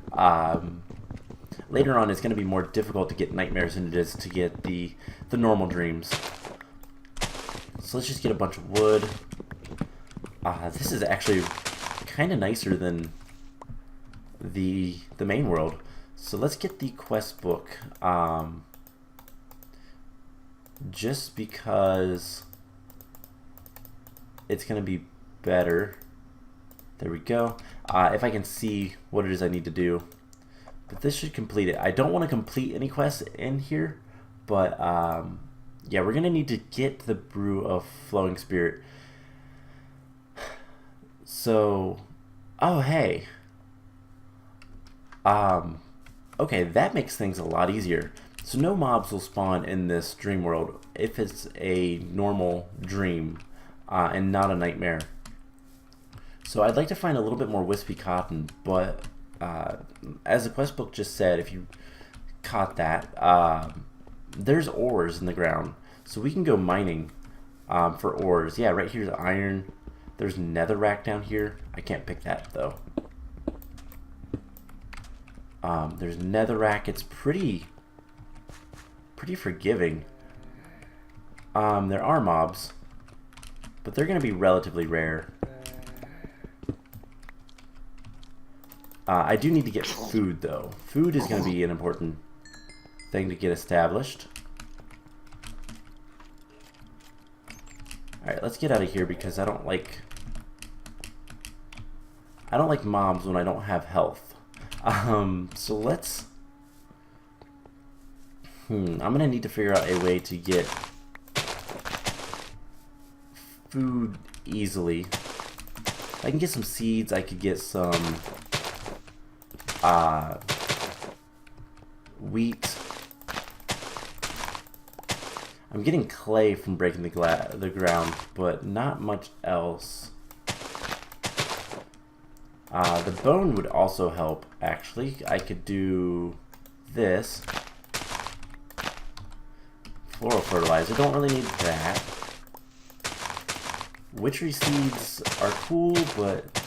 Later on, it's going to be more difficult to get nightmares than it is to get the normal dreams. So let's just get a bunch of wood. This is actually kind of nicer than the main world. So let's get the quest book. Just because it's going to be better. There we go. If I can see what it is I need to do. But this should complete it. I don't want to complete any quests in here, but yeah, we're going to need to get the Brew of Flowing Spirit. So, oh hey. Okay, that makes things a lot easier. So no mobs will spawn in this dream world if it's a normal dream and not a nightmare. So I'd like to find a little bit more Wispy Cotton, but as the quest book just said, if you caught that, there's ores in the ground. So we can go mining for ores. Yeah, right here's iron. There's netherrack down here. I can't pick that though. There's netherrack. It's pretty forgiving. There are mobs, but they're going to be relatively rare. I do need to get food though. Food is going to be an important thing to get established. Alright, let's get out of here because I don't like mobs when I don't have health. So let's I'm gonna need to figure out a way to get food easily. If I can get some seeds, I could get some wheat. I'm getting clay from breaking the ground, but not much else. The bone would also help, actually. I could do this. Floral fertilizer, don't really need that. Witchery seeds are cool, but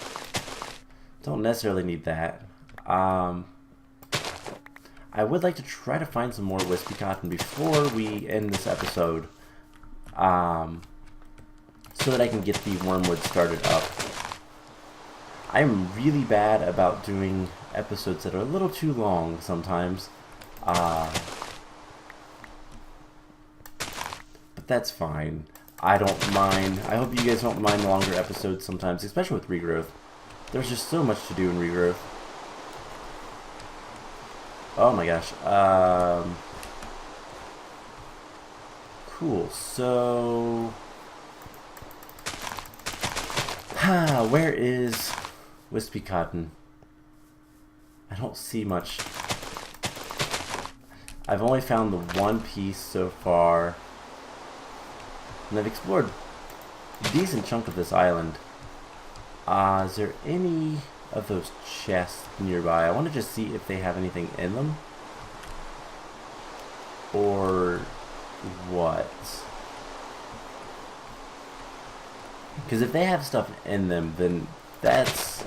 don't necessarily need that. I would like to try to find some more Wispy Cotton before we end this episode, so that I can get the wormwood started up. I'm really bad about doing episodes that are a little too long sometimes, but that's fine. I don't mind. I hope you guys don't mind longer episodes sometimes, especially with Regrowth. There's just so much to do in Regrowth. Oh my gosh. Cool. So, where is Wispy Cotton? I don't see much. I've only found the one piece so far, and I've explored a decent chunk of this island. Is there any of those chests nearby? I want to just see if they have anything in them, or what. Because if they have stuff in them, then that's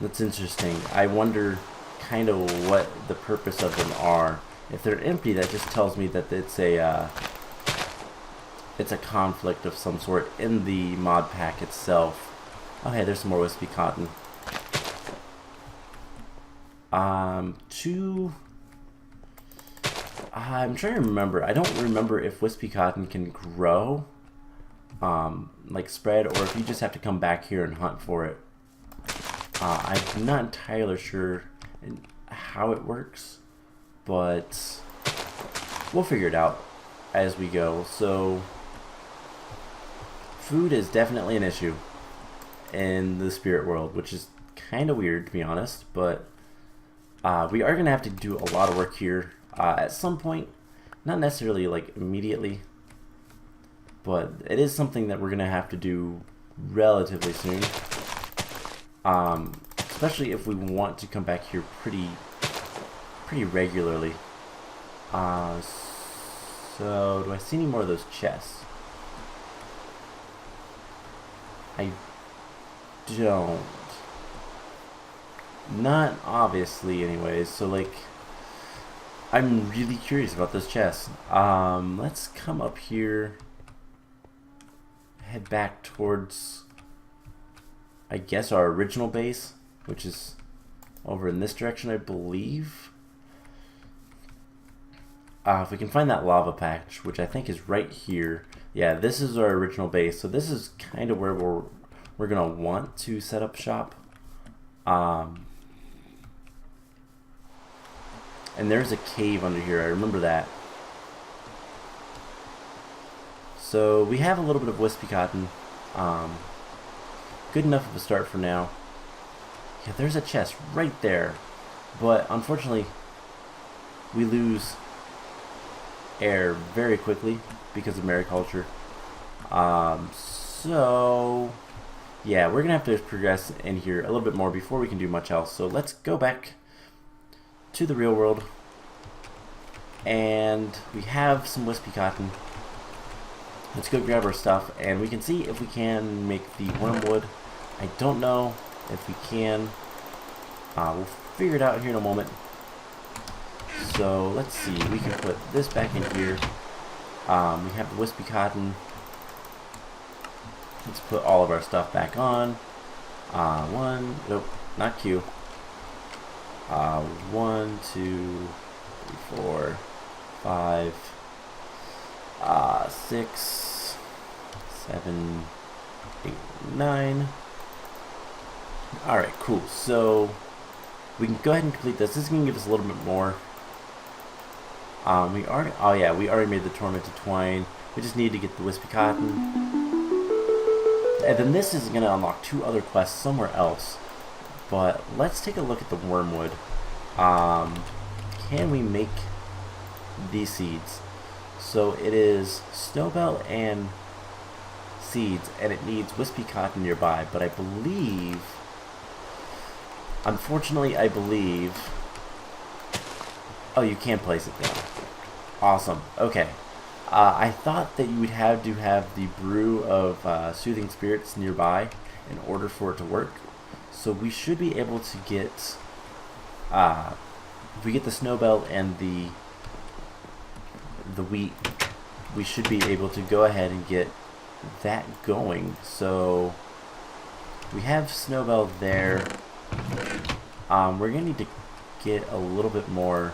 interesting. I wonder kind of what the purpose of them are. If they're empty, that just tells me that it's a conflict of some sort in the mod pack itself. Oh hey, there's some more Wispy Cotton. Two... I'm trying to remember. I don't remember if Wispy Cotton can grow, like spread, or if you just have to come back here and hunt for it. I'm not entirely sure how it works, but we'll figure it out as we go. So, food is definitely an issue in the spirit world, which is kind of weird, to be honest, but we are going to have to do a lot of work here at some point. Not necessarily like immediately, but it is something that we're going to have to do relatively soon. Especially if we want to come back here pretty regularly. So, do I see any more of those chests? I don't. Not obviously, anyways. So, like, I'm really curious about those chests. Let's come up here. Head back towards, I guess, our original base, which is over in this direction, I believe. If we can find that lava patch, which I think is right here. Yeah, this is our original base, so this is kind of where we're gonna want to set up shop. And there's a cave under here, I remember that. So we have a little bit of Wispy Cotton. Good enough of a start for now. Yeah, there's a chest right there. But unfortunately, we lose air very quickly because of mariculture. So yeah, we're gonna have to progress in here a little bit more before we can do much else. So let's go back to the real world, and we have some Wispy Cotton. Let's go grab our stuff, and we can see if we can make the wormwood. I don't know if we can. We'll figure it out here in a moment. So let's see, we can put this back in here. We have the Wispy Cotton. Let's put all of our stuff back on. Nope, not Q. 1, 2, 3, 4, 5, 6, 7, 8, 9. Alright, cool. So we can go ahead and complete this. This is going to give us a little bit more. We already made the tormented twine. We just need to get the Wispy Cotton. And then this is going to unlock 2 other quests somewhere else. But let's take a look at the wormwood. Can we make these seeds? So it is snowbell and seeds, and it needs Wispy Cotton nearby. But I believe, unfortunately, oh, you can place it down. Awesome. Okay. I thought that you would have to have the brew of soothing spirits nearby in order for it to work. So we should be able to get, if we get the snowbell and the wheat, we should be able to go ahead and get that going. So we have snowbell there. We're gonna need to get a little bit more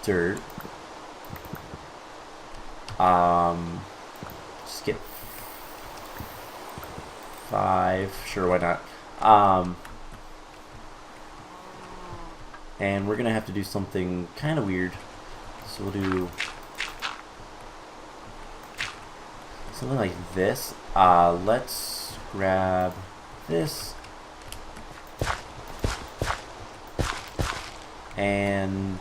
dirt. Just get 5. Sure, why not? And we're gonna have to do something kind of weird. So we'll do something like this. Let's grab this. And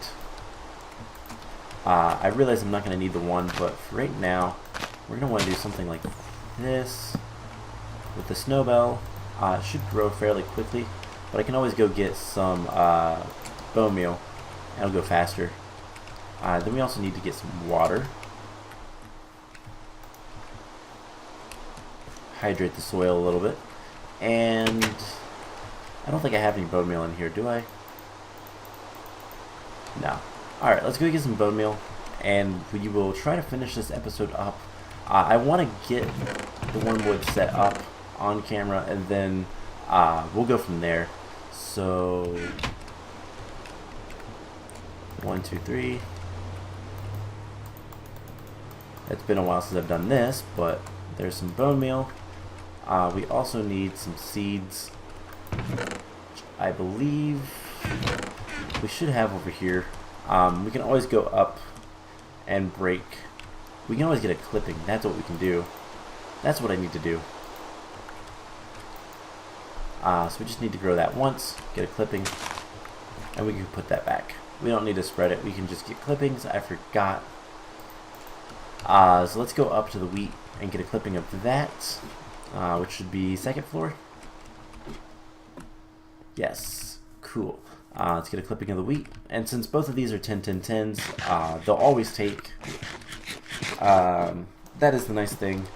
I realize I'm not going to need the one, but for right now, we're going to want to do something like this with the snowbell. It should grow fairly quickly, but I can always go get some bone meal, and it'll go faster. Then we also need to get some water. Hydrate the soil a little bit. And I don't think I have any bone meal in here, do I? No. Alright, let's go get some bone meal, and we will try to finish this episode up. I want to get the wormwood set up on camera, and then we'll go from there. So 1, 2, 3. It's been a while since I've done this, but there's some bone meal. We also need some seeds, which I believe we should have over here. We can always go up and break. We can always get a clipping. That's what we can do. That's what I need to do. So we just need to grow that once, get a clipping, and we can put that back. We don't need to spread it. We can just get clippings. I forgot. So let's go up to the wheat and get a clipping of that, which should be second floor. Yes, cool. Let's get a clipping of the wheat. And since both of these are 10, 10, 10s, they'll always take. That is the nice thing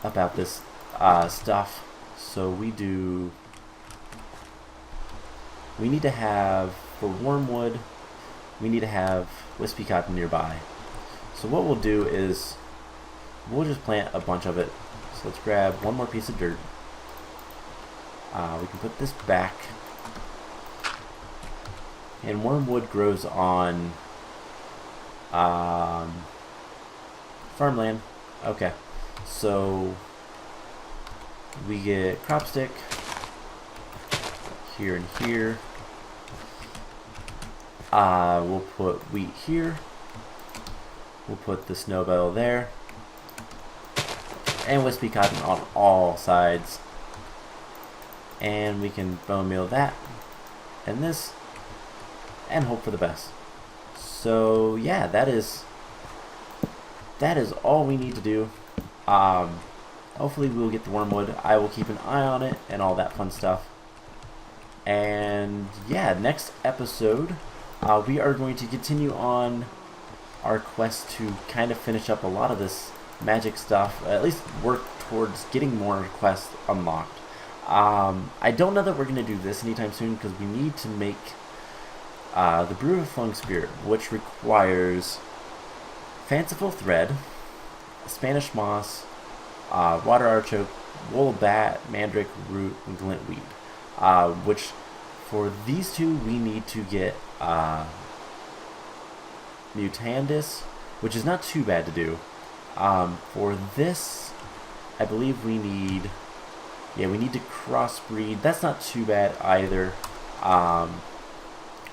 about this stuff. So we need to have, for wormwood, we need to have Wispy Cotton nearby. So what we'll do is, we'll just plant a bunch of it. So let's grab one more piece of dirt. We can put this back. And wormwood grows on farmland. Okay, so we get crop stick here and here. We'll put wheat here. We'll put the snow bale there. And Wispy Cotton on all sides. And we can bone meal that and this and hope for the best. So yeah, that is all we need to do. Hopefully we'll get the wormwood. I will keep an eye on it and all that fun stuff. And yeah, next episode we are going to continue on our quest to kind of finish up a lot of this magic stuff, at least work towards getting more quests unlocked. I don't know that we're going to do this anytime soon because we need to make the Brew of Flung Spirit, which requires fanciful thread, Spanish moss, water artichoke, wool bat, mandrake root, and glintweed. Which for these two we need to get Mutandis, which is not too bad to do. For this, I believe we need, we need to crossbreed. That's not too bad either.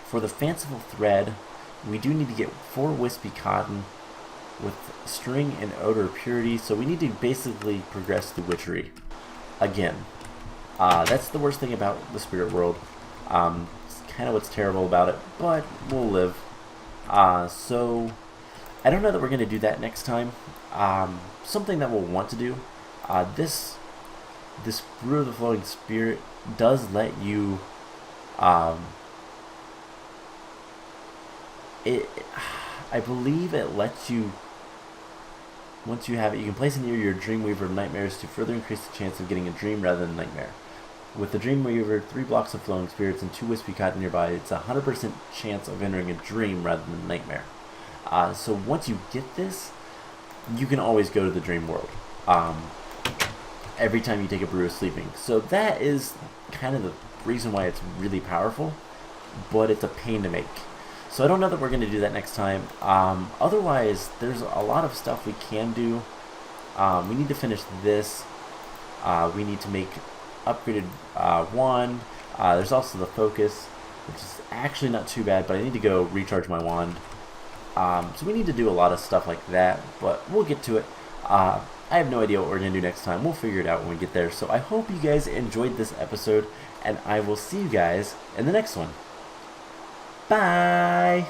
For the fanciful thread, we do need to get 4 Wispy Cotton with string and odor purity, so we need to basically progress the witchery again. That's the worst thing about the spirit world. It's kind of what's terrible about it, but we'll live. So I don't know that we're going to do that next time. Something that we'll want to do, this Brew of the Flowing Spirit does let you I believe it lets you, once you have it, you can place it near your Dreamweaver of Nightmares to further increase the chance of getting a dream rather than a nightmare. With the Dreamweaver, 3 blocks of Flowing Spirits and 2 Wispy Cotton nearby, it's a 100% chance of entering a dream rather than a nightmare. So once you get this, you can always go to the dream world every time you take a brew of sleeping. So that is kind of the reason why it's really powerful, but it's a pain to make. So I don't know that we're going to do that next time. Otherwise, there's a lot of stuff we can do. We need to finish this. We need to make upgraded wand. There's also the focus, which is actually not too bad, but I need to go recharge my wand. So we need to do a lot of stuff like that, but we'll get to it. I have no idea what we're going to do next time. We'll figure it out when we get there. So I hope you guys enjoyed this episode, and I will see you guys in the next one. Bye!